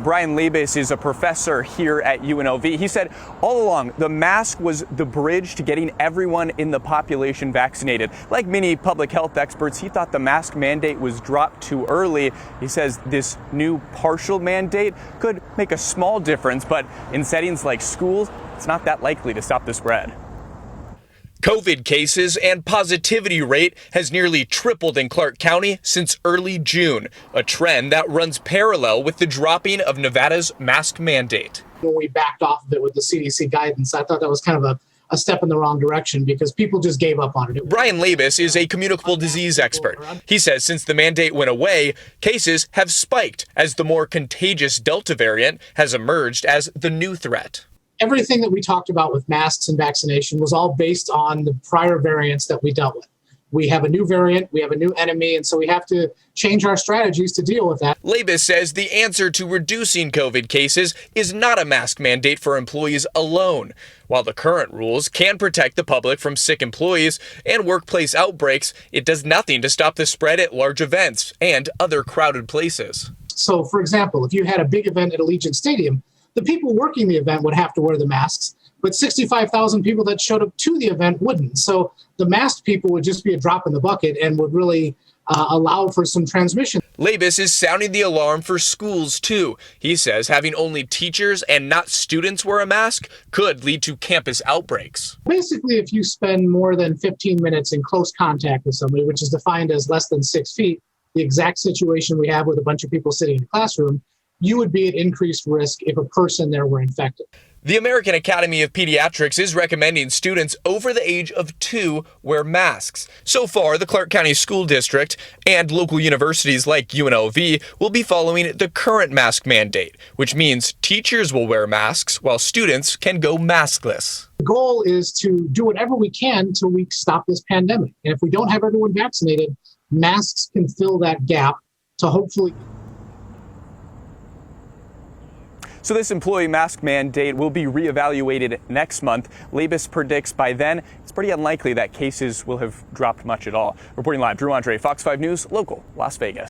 Brian Labus is a professor here at UNLV. He said all along the mask was the bridge to getting everyone in the population vaccinated. Like many public health experts, he thought the mask mandate was dropped too early. He says this new partial mandate could make a small difference, but in settings like schools, it's not that likely to stop the spread. COVID cases and positivity rate has nearly tripled in Clark County since early June, a trend that runs parallel with the dropping of Nevada's mask mandate. When we backed off of it with the CDC guidance, I thought that was kind of a step in the wrong direction because people just gave up on it. Brian Labus is a communicable disease expert. He says since the mandate went away, cases have spiked as the more contagious Delta variant has emerged as the new threat. Everything that we talked about with masks and vaccination was all based on the prior variants that we dealt with. We have a new variant, we have a new enemy, and so we have to change our strategies to deal with that. Labus says the answer to reducing COVID cases is not a mask mandate for employees alone. While the current rules can protect the public from sick employees and workplace outbreaks, it does nothing to stop the spread at large events and other crowded places. So, for example, if you had a big event at Allegiant Stadium, the people working the event would have to wear the masks, but 65,000 people that showed up to the event wouldn't. So the masked people would just be a drop in the bucket and would really allow for some transmission. Labus is sounding the alarm for schools, too. He says having only teachers and not students wear a mask could lead to campus outbreaks. Basically, if you spend more than 15 minutes in close contact with somebody, which is defined as less than 6 feet, the exact situation we have with a bunch of people sitting in a classroom, you would be at increased risk if a person there were infected. The American Academy of Pediatrics is recommending students over the age of 2 wear masks. So far, the Clark County School District and local universities like UNLV will be following the current mask mandate, which means teachers will wear masks while students can go maskless. The goal is to do whatever we can till we stop this pandemic. And if we don't have everyone vaccinated, masks can fill that gap to hopefully... So this employee mask mandate will be reevaluated next month. Labus predicts by then it's pretty unlikely that cases will have dropped much at all. Reporting live, Drew Andre, Fox 5 News, local, Las Vegas.